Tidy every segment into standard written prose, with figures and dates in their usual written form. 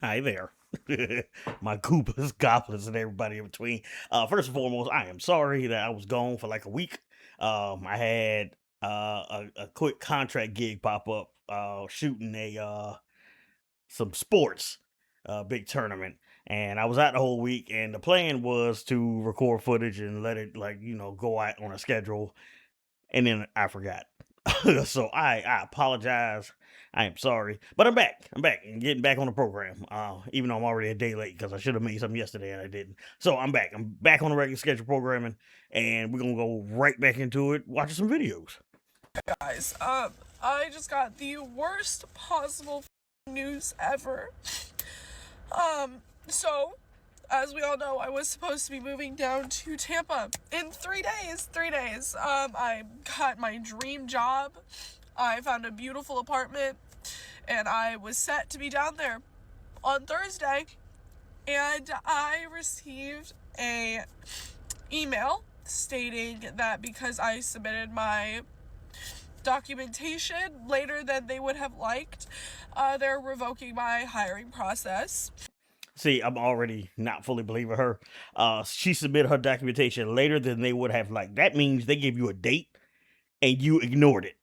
Hi there. My Koopas, Goblins, and everybody in between. First and foremost, I am sorry that I was gone for like a week. I had a quick contract gig pop up shooting a some sports big tournament, and I was out the whole week, and the plan was to record footage and let it go out on a schedule, and then I forgot. So I apologize. I am sorry, but I'm back. I'm back and getting back on the program. Even though I'm already a day late because I should have made something yesterday and I didn't. So I'm back. I'm back on the regular schedule programming, and we're gonna go right back into it, watching some videos. Guys, I just got the worst possible news ever. So, as we all know, I was supposed to be moving down to Tampa in 3 days. 3 days. I got my dream job. I found a beautiful apartment, and I was set to be down there on Thursday. And I received a email stating that because I submitted my documentation later than they would have liked, they're revoking my hiring process. See, I'm already not fully believing her. She submitted her documentation later than they would have liked. That means they gave you a date and you ignored it.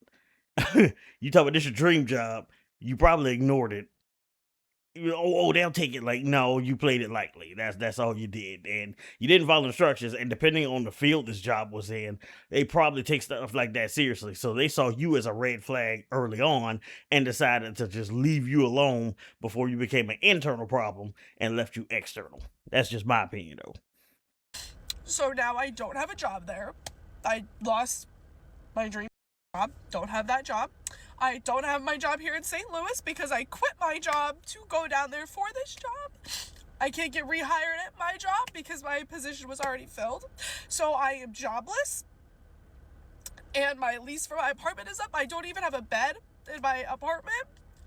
You talk about this your dream job. You probably ignored it. They'll take it. Like, no, you played it lightly. That's all you did, and you didn't follow instructions. And depending on the field this job was in, they probably take stuff like that seriously. So they saw you as a red flag early on and decided to just leave you alone before you became an internal problem and left you external. That's just my opinion, though. So now I don't have a job there. I lost my dream job, don't have that job. I don't have my job here in St. Louis because I quit my job to go down there for this job. I can't get rehired at my job because my position was already filled. So I am jobless, and my lease for my apartment is up. I don't even have a bed in my apartment.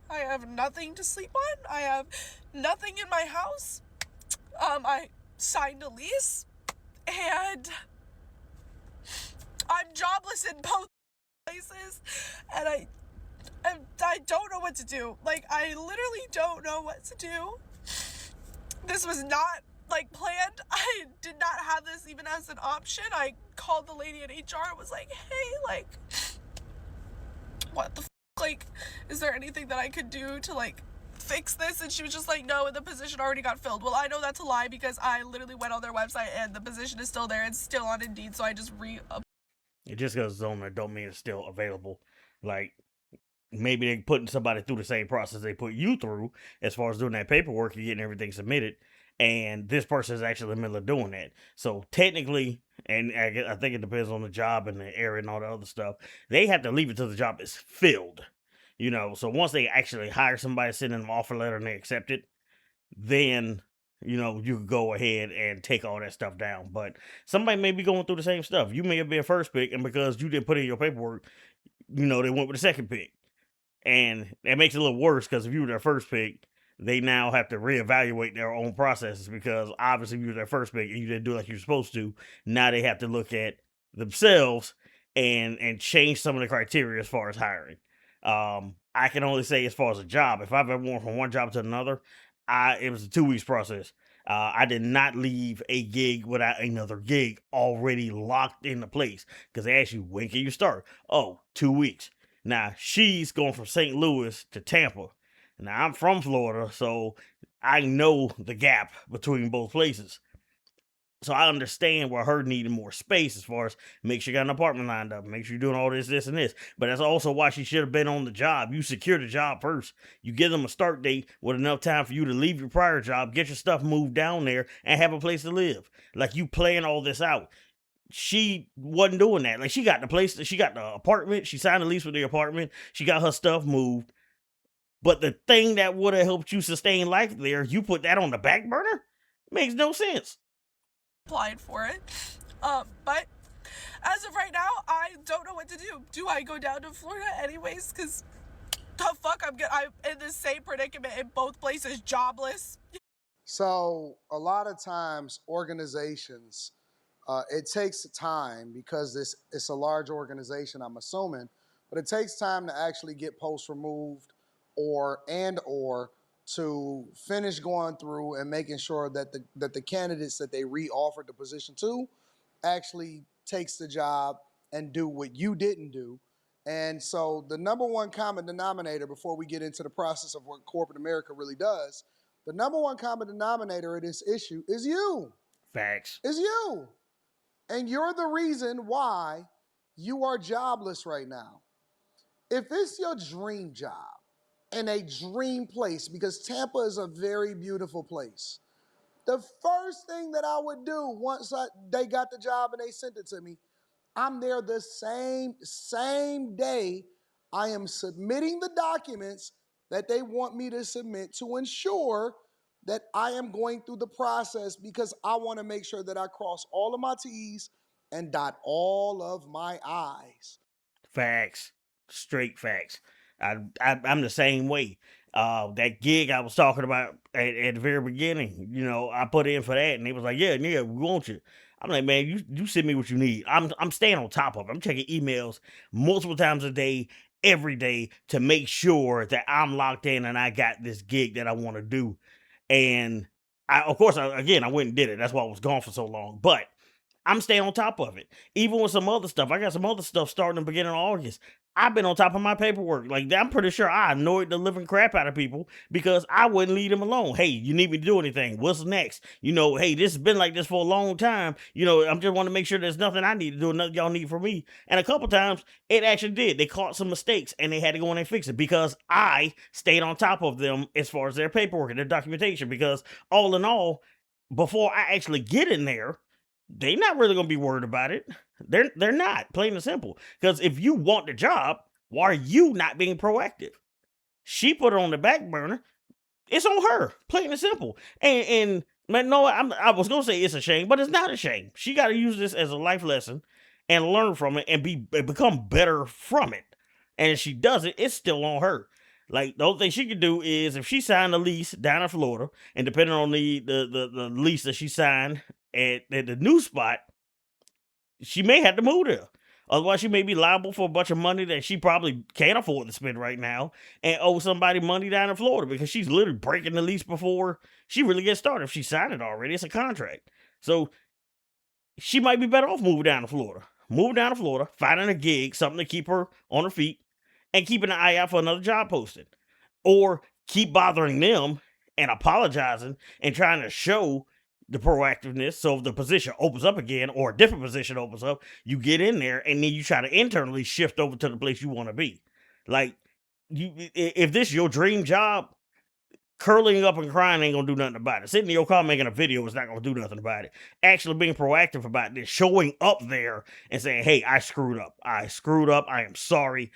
I have nothing to sleep on. I have nothing in my house. I signed a lease, and I'm jobless in both places, and I don't know what to do. Like, I literally don't know what to do. This was not like planned. I did not have this even as an option. I called the lady at HR and was like, hey, like, what the like, is there anything that I could do to like fix this? And she was just like, no, and the position already got filled. Well, I know that's a lie because I literally went on their website and the position is still there. It's still on Indeed, so I just It just goes it's on there don't mean it's still available. Like, maybe they're putting somebody through the same process they put you through as far as doing that paperwork and getting everything submitted. And this person is actually in the middle of doing that. So technically, and I think it depends on the job and the area and all the other stuff, they have to leave it till the job is filled. So once they actually hire somebody, send them an offer letter and they accept it, then you could go ahead and take all that stuff down. But somebody may be going through the same stuff. You may have been first pick, and because you didn't put in your paperwork, they went with the second pick. And that makes it a little worse because if you were their first pick, they now have to reevaluate their own processes because obviously if you were their first pick and you didn't do it like you're supposed to, now they have to look at themselves and change some of the criteria as far as hiring. I can only say as far as a job, if I've ever went from one job to another, it was a 2 weeks process. I did not leave a gig without another gig already locked into place because they ask you when can you start. Oh, 2 weeks. Now she's going from St. Louis to Tampa. Now I'm from Florida, so I know the gap between both places. So I understand where her needing more space as far as make sure you got an apartment lined up, make sure you're doing all this, and this. But that's also why she should have been on the job. You secure the job first. You give them a start date with enough time for you to leave your prior job, get your stuff moved down there, and have a place to live. Like you plan all this out. She wasn't doing that. Like she got the place, she got the apartment, she signed a lease with the apartment, she got her stuff moved. But the thing that would have helped you sustain life there, you put that on the back burner? Makes no sense. applied for it. But as of right now, I don't know what to do. Do I go down to Florida anyways? Because the fuck, I'm in the same predicament in both places, jobless. So a lot of times organizations, it takes time because it's a large organization, I'm assuming, but it takes time to actually get posts removed or to finish going through and making sure that the candidates that they re-offered the position to actually takes the job and do what you didn't do. And so the number one common denominator, before we get into the process of what corporate America really does, the number one common denominator of this issue is you. Facts. Is you. And you're the reason why you are jobless right now. If it's your dream job and a dream place, because Tampa is a very beautiful place, the first thing that I would do once they got the job and they sent it to me, I'm there the same day I am submitting the documents that they want me to submit to ensure that I am going through the process, because I want to make sure that I cross all of my T's and dot all of my I's. Facts. Straight facts. I'm the same way. That gig I was talking about at the very beginning, I put in for that, and they was like, "Yeah, yeah, we want you." I'm like, "Man, you send me what you need. I'm staying on top of it. I'm checking emails multiple times a day, every day, to make sure that I'm locked in and I got this gig that I want to do." And of course, I went and did it. That's why I was gone for so long. But I'm staying on top of it. Even with some other stuff, I got some other stuff starting in the beginning of August. I've been on top of my paperwork. Like, I'm pretty sure I annoyed the living crap out of people because I wouldn't leave them alone. Hey, you need me to do anything? What's next? Hey, this has been like this for a long time. I'm just want to make sure there's nothing I need to do, nothing y'all need from me. And a couple times it actually did. They caught some mistakes and they had to go in and fix it because I stayed on top of them as far as their paperwork and their documentation. Because all in all, before I actually get in there, they not really gonna be worried about it. They're not, plain and simple. Because if you want the job, why are you not being proactive? She put it on the back burner. It's on her, plain and simple. And man, no, I was gonna say it's a shame, but it's not a shame. She got to use this as a life lesson and learn from it and become better from it. And if she does it, it's still on her. Like, the only thing she could do is, if she signed a lease down in Florida, and depending on the lease that she signed at the new spot, she may have to move there. Otherwise, she may be liable for a bunch of money that she probably can't afford to spend right now and owe somebody money down in Florida, because she's literally breaking the lease before she really gets started. If she signed it already, it's a contract. So she might be better off moving down to Florida. Moving down to Florida, finding a gig, something to keep her on her feet, and keeping an eye out for another job posting. Or keep bothering them and apologizing and trying to show the proactiveness. So if the position opens up again or a different position opens up, you get in there and then you try to internally shift over to the place you want to be. Like, if this is your dream job, curling up and crying ain't gonna do nothing about it. Sitting in your car making a video is not gonna do nothing about it. Actually being proactive about this, showing up there and saying, "Hey, I screwed up. I am sorry.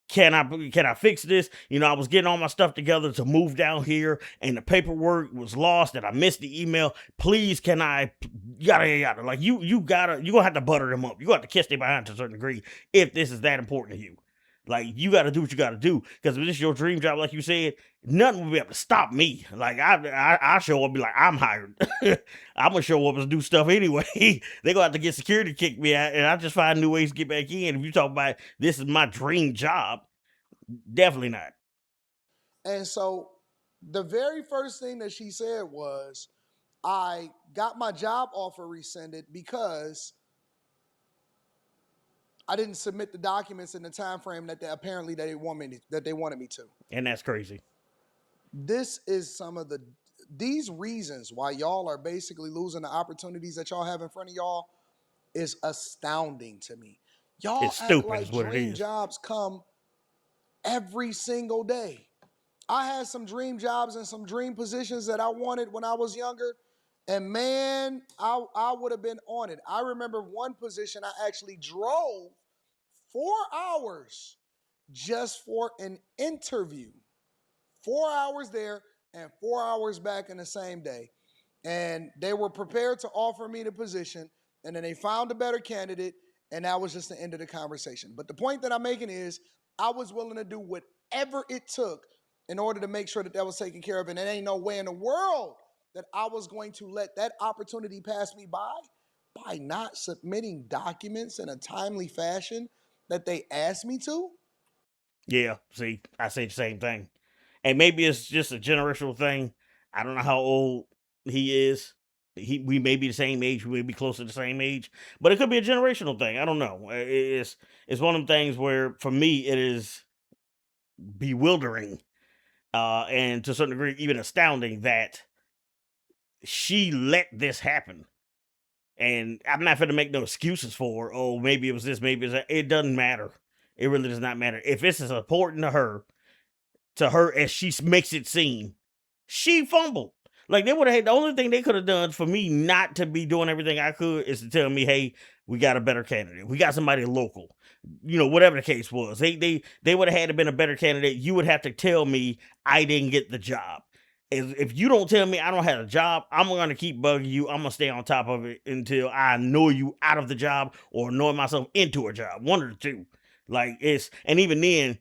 Can I fix this? I was getting all my stuff together to move down here, and the paperwork was lost, and I missed the email. Please, can I?" Yada yada yada. Like, you gonna have to butter them up. You gonna have to kiss them behind to a certain degree if this is that important to you. Like, you got to do what you got to do, because if this is your dream job, like you said, nothing will be able to stop me. Like, I show up and be like, I'm hired. I'm gonna show up and do stuff anyway. They gonna have to get security kick me out, and I just find new ways to get back in. If you talk about this is my dream job, definitely not. And so the very first thing that she said was, I got my job offer rescinded because I didn't submit the documents in the time frame that they wanted me to. And that's crazy. This is these reasons why y'all are basically losing the opportunities that y'all have in front of y'all is astounding to me. Y'all It's act stupid, like is what it dream is. jobs come every single day. I had some dream jobs and some dream positions that I wanted when I was younger. And man, I would have been on it. I remember one position I actually drove 4 hours just for an interview. 4 hours there and 4 hours back in the same day. And they were prepared to offer me the position. And then they found a better candidate. And that was just the end of the conversation. But the point that I'm making is, I was willing to do whatever it took in order to make sure that that was taken care of. And there ain't no way in the world that I was going to let that opportunity pass me by not submitting documents in a timely fashion that they asked me to. Yeah, see, I say the same thing. And maybe it's just a generational thing. I don't know how old he is. We may be the same age, we may be close to the same age, but it could be a generational thing. I don't know. It's one of them things where for me it is bewildering, and to a certain degree even astounding that she let this happen. And I'm not going to make no excuses for her. Oh, maybe it was this, maybe it's that. It doesn't matter. It really does not matter. If it's as important to her as she makes it seem, she fumbled. Like they would have had the only thing they could have done for me not to be doing everything I could is to tell me, hey, we got a better candidate. We got somebody local. Whatever the case was. They would have had to been a better candidate. You would have to tell me I didn't get the job. If you don't tell me I don't have a job, I'm gonna keep bugging you. I'm gonna stay on top of it until I annoy you out of the job or annoy myself into a job. One of the two. And even then,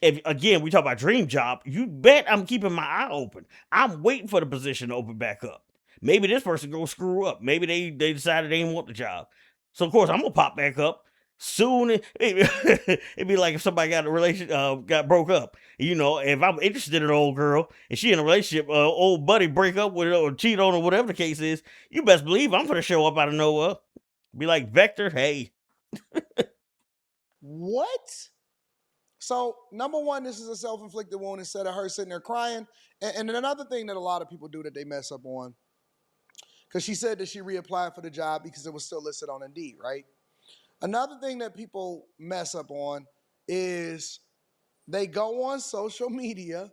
if again we talk about dream job, you bet I'm keeping my eye open. I'm waiting for the position to open back up. Maybe this person gonna screw up. Maybe they decided they didn't want the job. So of course I'm gonna pop back up soon. It'd be like if somebody got a relation got broke up. If I'm interested in an old girl and she in a relationship, old buddy break up with her or cheat on her, whatever the case is, you best believe I'm gonna show up out of nowhere. Be like, Vector, hey. What? So, number one, this is a self inflicted wound instead of her sitting there crying. And another thing that a lot of people do that they mess up on, because she said that she reapplied for the job because it was still listed on Indeed, right? Another thing that people mess up on is they go on social media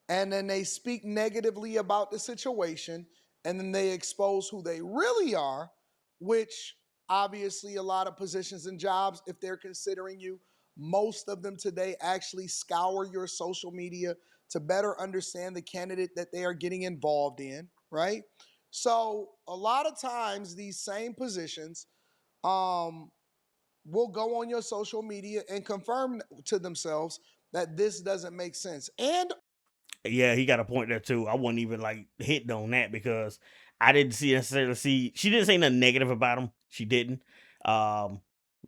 and then they speak negatively about the situation and then they expose who they really are, which obviously a lot of positions and jobs, if they're considering you, most of them today actually scour your social media to better understand the candidate that they are getting involved in, right? So a lot of times these same positions will go on your social media and confirm to themselves that this doesn't make sense. And Yeah, he got a point there too. I wasn't even like hitting on that because I didn't necessarily see. She didn't say nothing negative about him. She didn't. Um,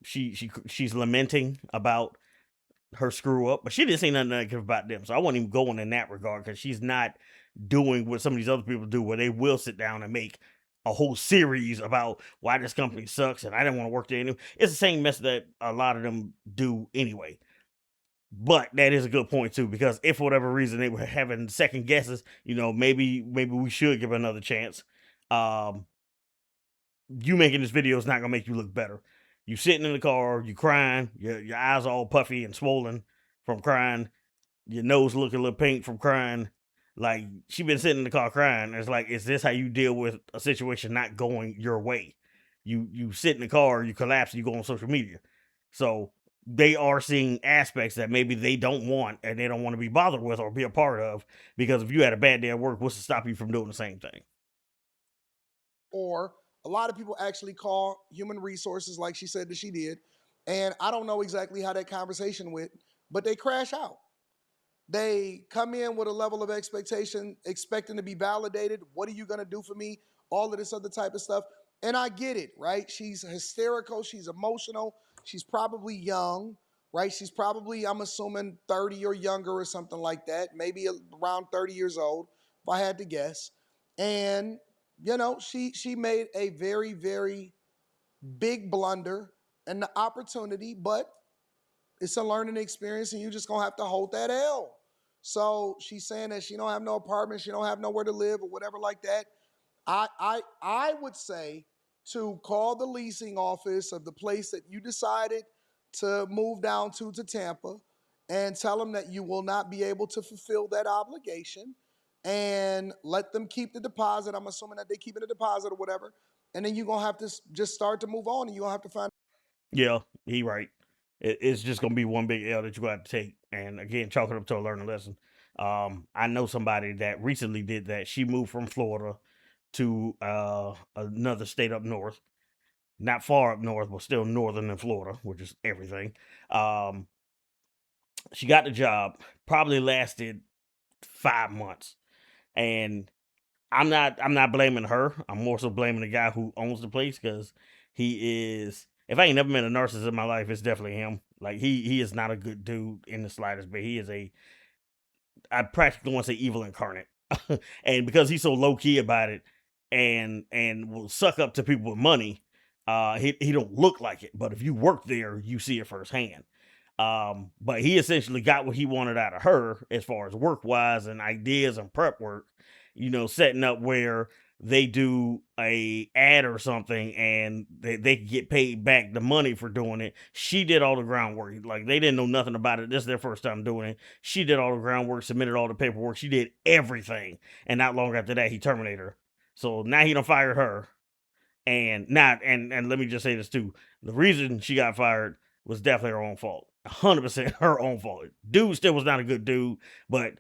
she's lamenting about her screw up, but she didn't say nothing negative about them. So I wasn't even going in that regard because she's not doing what some of these other people do, where they will sit down and make a whole series about why this company sucks and I didn't want to work there anymore. It's the same mess that a lot of them do anyway. But that is a good point too, because if for whatever reason they were having second guesses, maybe we should give another chance. Um, you making this video is not gonna make you look better. You sitting in the car, you crying, your eyes all puffy and swollen from crying, your nose looking a little pink from crying. Like she been sitting in the car crying. It's like, is this how you deal with a situation not going your way? You sit in the car, you collapse, and you go on social media. So they are seeing aspects that maybe they don't want and they don't want to be bothered with or be a part of. Because if you had a bad day at work, what's to stop you from doing the same thing? or a lot of people actually call human resources like she said that she did. And I don't know exactly how that conversation went, but they crash out. They come in with a level of expectation, expecting to be validated. What are you going to do for me? All of this other type of stuff. And I get it, right? She's hysterical. She's emotional. She's probably young, right? She's probably, I'm assuming, 30 or younger or something like that, maybe around 30 years old, if I had to guess. And, she made a very, very big blunder and the opportunity, but it's a learning experience, and you just gonna have to hold that L. So she's saying that she don't have no apartment, she don't have nowhere to live, or whatever like that. I would say to call the leasing office of the place that you decided to move down to Tampa, and tell them that you will not be able to fulfill that obligation, and let them keep the deposit. I'm assuming that they keep it a deposit or whatever, and then you're gonna have to just start to move on, and you're gonna have to find. Yeah, he right. It's just gonna be one big L that you got to take, and again, chalk it up to a learning lesson. I know somebody that recently did that. She moved from Florida to another state up north, not far up north, but still northern than Florida, which is everything. Um, she got the job, probably lasted 5 months, and I'm not blaming her. I'm more so blaming the guy who owns the place because he is. If I ain't never met a narcissist in my life, it's definitely him. Like he is not a good dude in the slightest, but he is a I practically want to say evil incarnate. And because he's so low key about it, and will suck up to people with money, he don't look like it. But if you work there, you see it firsthand. But he essentially got what he wanted out of her as far as work wise and ideas and prep work. Setting up where they do a ad or something and they get paid back the money for doing it. She did all the groundwork. Like, they didn't know nothing about it. This is their first time doing it. She did all the groundwork, submitted all the paperwork. She did everything. And not long after that, he terminated her. So now he done fired her. And not and let me just say this too. The reason she got fired was definitely her own fault. 100% her own fault. Dude still was not a good dude, but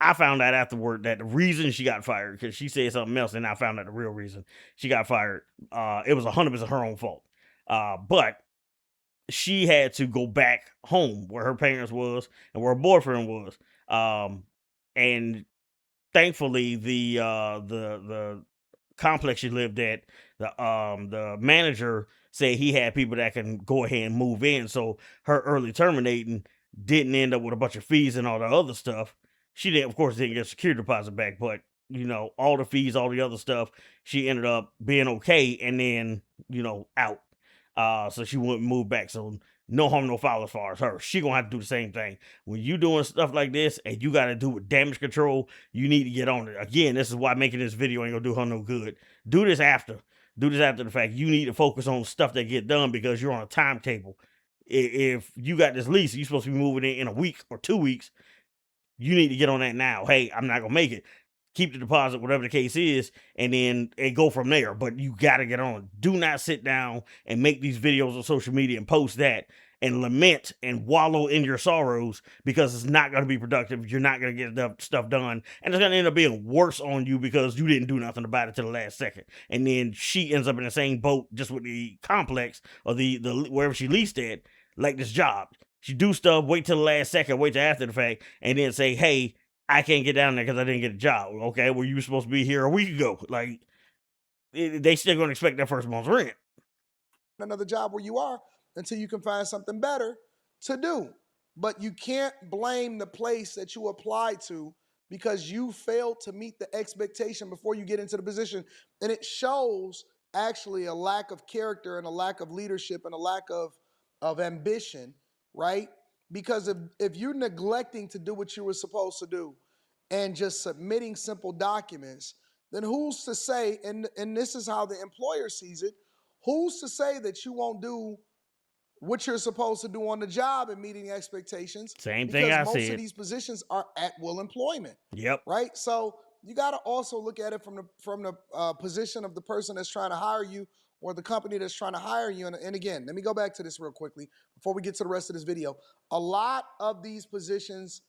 I found out afterward that the reason she got fired, because she said something else, and I found out the real reason she got fired. It was 100% her own fault. But she had to go back home where her parents was and where her boyfriend was. And thankfully, the complex she lived at, the manager said he had people that can go ahead and move in. So her early terminating didn't end up with a bunch of fees and all the other stuff. She didn't, of course, didn't get a security deposit back, but all the fees, all the other stuff, she ended up being okay, and then out. So she wouldn't move back. So no harm, no foul as far as her. She gonna have to do the same thing. When you doing stuff like this and you gotta do with damage control, you need to get on it. Again, this is why making this video ain't gonna do her no good. Do this after. Do this after the fact. You need to focus on stuff that get done because you're on a timetable. If you got this lease, you're supposed to be moving in a week or 2 weeks. You need to get on that now. Hey, I'm not gonna make it. Keep the deposit, whatever the case is, and then go from there. But you gotta get on. Do not sit down and make these videos on social media and post that and lament and wallow in your sorrows, because it's not gonna be productive. You're not gonna get enough stuff done, and it's gonna end up being worse on you because you didn't do nothing about it to the last second. And then she ends up in the same boat just with the complex or the wherever she leased at, like this job. She do stuff, wait till the last second, wait till after the fact, and then say, hey, I can't get down there because I didn't get a job. Okay, well, you were supposed to be here a week ago. Like, they still gonna expect that first month's rent. Another job where you are until you can find something better to do. But you can't blame the place that you applied to because you failed to meet the expectation before you get into the position. And it shows actually a lack of character and a lack of leadership and a lack of ambition, right? Because if you're neglecting to do what you were supposed to do and just submitting simple documents, then who's to say, and this is how the employer sees it, who's to say that you won't do what you're supposed to do on the job and meeting expectations? Same thing I said. Because most of these positions are at will employment. Yep. Right? So you got to also look at it from the position of the person that's trying to hire you or the company that's trying to hire you. And again, let me go back to this real quickly before we get to the rest of this video. A lot of these positions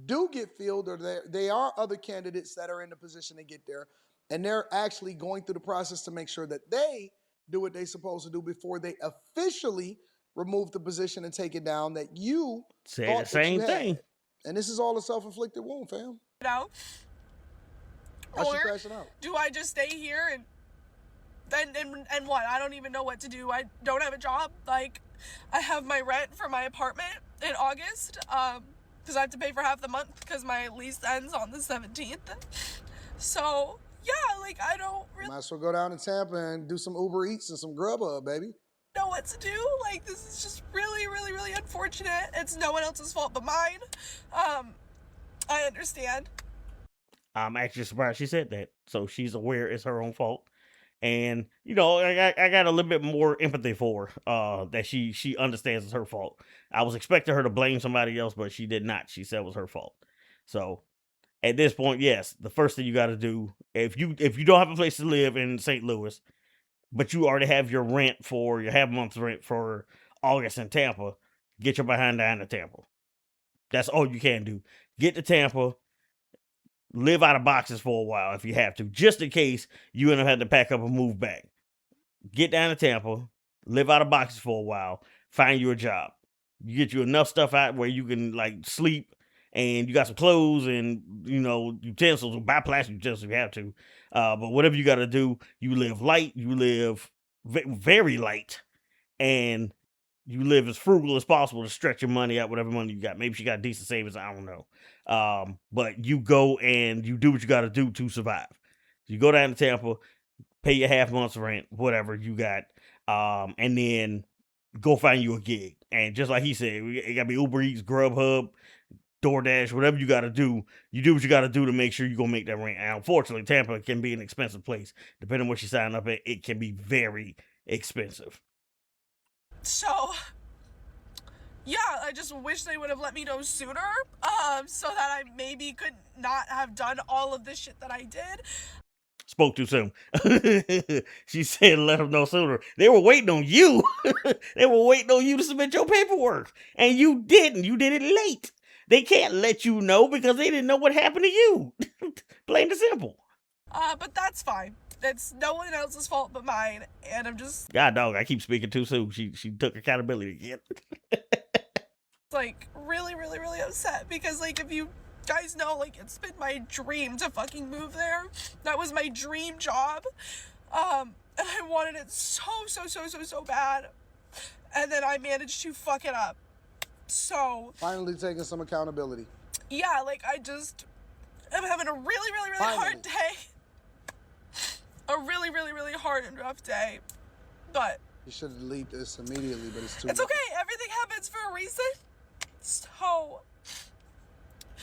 do get filled, or they are other candidates that are in the position to get there, and they're actually going through the process to make sure that they do what they're supposed to do before they officially remove the position and take it down that you Say thought the same that you thing. had. And this is all a self-inflicted wound, fam. Out. Or crashing out. Do I just stay here and what? I don't even know what to do. I don't have a job. Like, I have my rent for my apartment in August, because I have to pay for half the month because my lease ends on the 17th. So yeah, like, I don't really Might as well go down to Tampa and do some Uber Eats and some Grubhub, baby. know what to do. Like, this is just really, really, really unfortunate. It's no one else's fault but mine. I understand. I'm actually surprised she said that. So she's aware it's her own fault. And, I got a little bit more empathy for her, that she understands it's her fault. I was expecting her to blame somebody else, but she did not. She said it was her fault. So at this point, yes, the first thing you got to do, if you don't have a place to live in St. Louis, but you already have your rent for your half month's rent for August in Tampa, get your behind down to Tampa. That's all you can do. Get to Tampa, live out of boxes for a while if you have to, just in case you end up having to pack up and move back. Get down to Tampa, live out of boxes for a while, find you a job. You get you enough stuff out where you can, like, sleep, and you got some clothes and, utensils, buy plastic utensils if you have to. But whatever you got to do, you live light, you live very light, and you live as frugal as possible to stretch your money out, whatever money you got. Maybe she got decent savings, I don't know. But you go and you do what you got to do to survive. You go down to Tampa, pay your half month's rent, whatever you got, and then go find you a gig. And just like he said, it got to be Uber Eats, Grubhub, DoorDash, whatever you got to do. You do what you got to do to make sure you gonna make that rent. And unfortunately, Tampa can be an expensive place. Depending on what you sign up at, it can be very expensive. So, yeah, I just wish they would have let me know sooner, so that I maybe could not have done all of this shit that I did. Spoke too soon. She said, "Let them know sooner." They were waiting on you. They were waiting on you to submit your paperwork, and you didn't. You did it late. They can't let you know because they didn't know what happened to you. Plain and simple. But that's fine. It's no one else's fault but mine, and I'm just God dog, I keep speaking too soon. She took accountability again. like really, really, really upset because like if you guys know, like it's been my dream to fucking move there. That was my dream job. And I wanted it so bad. And then I managed to fuck it up. So Finally taking some accountability. yeah, like I just am having a really, really, really Finally. hard day. A really, really, really hard and rough day. But You should delete this immediately, but it's too it's okay. Everything happens for a reason. So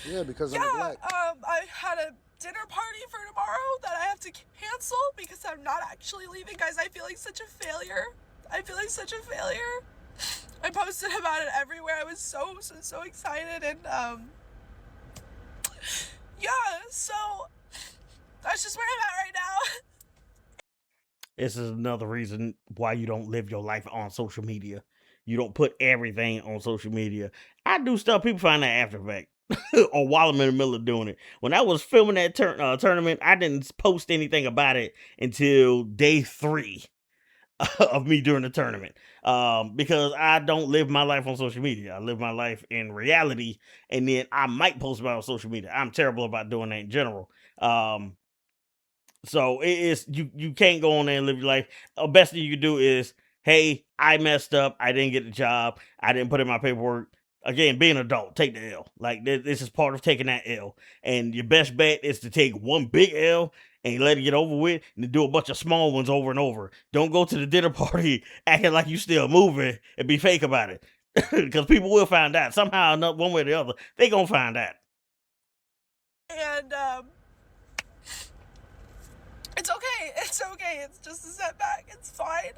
Yeah, because of yeah, neglect. I had a dinner party for tomorrow that I have to cancel because I'm not actually leaving. Guys, I feel like such a failure. I feel like such a failure. I posted about it everywhere. I was so excited, and yeah, so that's just where I'm at right now. This is another reason why you don't live your life on social media. You don't put everything on social media. I do stuff, people find that after the fact. Or while I'm in the middle of doing it. When I was filming that tournament, I didn't post anything about it until day 3 of me during the tournament. Because I don't live my life on social media. I live my life in reality, and then I might post about it on social media. I'm terrible about doing that in general. So it is you can't go on there and live your life. The best thing you can do is, hey, I messed up. I didn't get the job. I didn't put in my paperwork. Again, be an adult. Take the L. Like this is part of taking that L. And your best bet is to take one big L and let it get over with, and then do a bunch of small ones over and over. Don't go to the dinner party acting like you still moving and be fake about it, because people will find out somehow, one way or the other. They gonna find out. And it's okay. It's okay. It's just a setback. It's fine.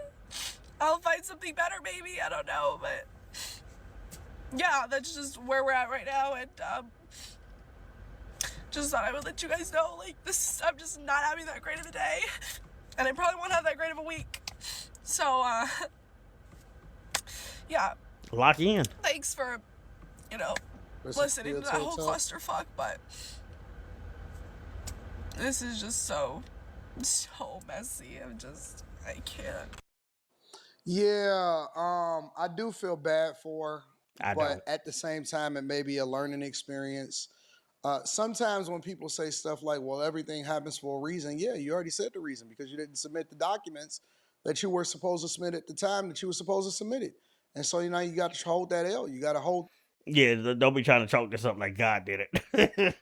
I'll find something better, maybe. I don't know, but yeah, that's just where we're at right now. And just thought I would let you guys know, like, I'm just not having that great of a day, and I probably won't have that great of a week. So yeah, Lock in. thanks for listening to that whole clusterfuck. But this is just so messy. I can't. Yeah, I do feel bad for her, but don't. at the same time, it may be a learning experience. Sometimes when people say stuff like, well, everything happens for a reason, yeah, you already said the reason because you didn't submit the documents that you were supposed to submit at the time that you were supposed to submit it. And so, you got to hold that L. You got to hold. Yeah, don't be trying to chalk this up like God did it.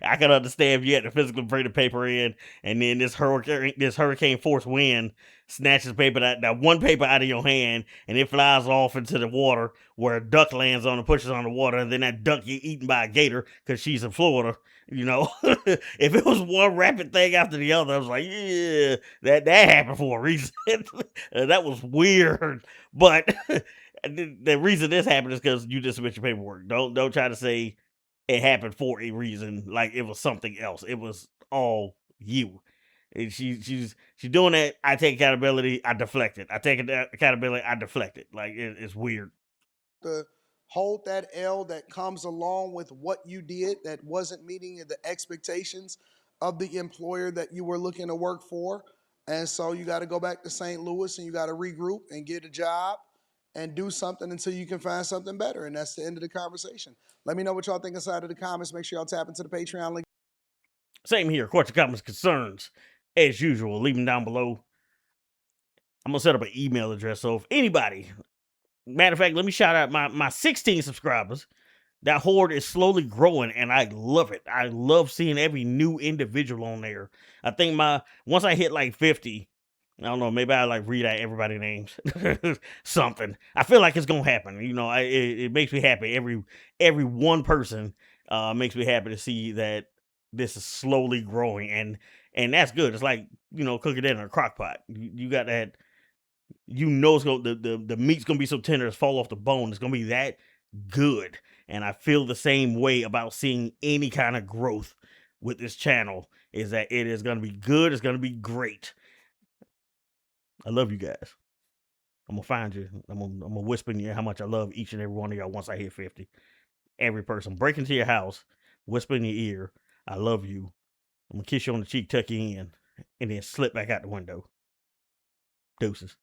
I can understand if you had to physically bring the paper in, and then this hurricane force wind snatches paper that one paper out of your hand, and it flies off into the water where a duck lands on and pushes on the water, and then that duck get eaten by a gator because she's in Florida. If it was one rapid thing after the other, I was like, yeah, that happened for a reason. That was weird, but. The reason this happened is because you just submit your paperwork. Don't try to say it happened for a reason, like it was something else. It was all you. And she's doing that. I take accountability. I deflect it. I take accountability. I deflect it. Like it's weird. To hold that L that comes along with what you did that wasn't meeting the expectations of the employer that you were looking to work for. And so you got to go back to St. Louis and you got to regroup and get a job and do something until you can find something better. And that's the end of the conversation. Let me know what y'all think inside of the comments. Make sure y'all tap into the Patreon link. Same here. Questions, comments, concerns, as usual, leave them down below. I'm going to set up an email address. So if anybody, matter of fact, let me shout out my 16 subscribers. That horde is slowly growing, and I love it. I love seeing every new individual on there. I think once I hit like 50, I don't know, maybe I like read out everybody's names, something. I feel like it's gonna happen. It makes me happy. Every one person makes me happy to see that this is slowly growing, and that's good. It's like cooking that in a crock pot. You got that. It's gonna the meat's gonna be so tender it's fall off the bone. It's gonna be that good. And I feel the same way about seeing any kind of growth with this channel, is that it is gonna be good, it's gonna be great. I love you guys. I'm gonna find you. I'm gonna whisper in you how much I love each and every one of y'all once I hit 50. Every person. Break into your house, whisper in your ear, I love you. I'm gonna kiss you on the cheek, tuck you in, and then slip back out the window. Deuces.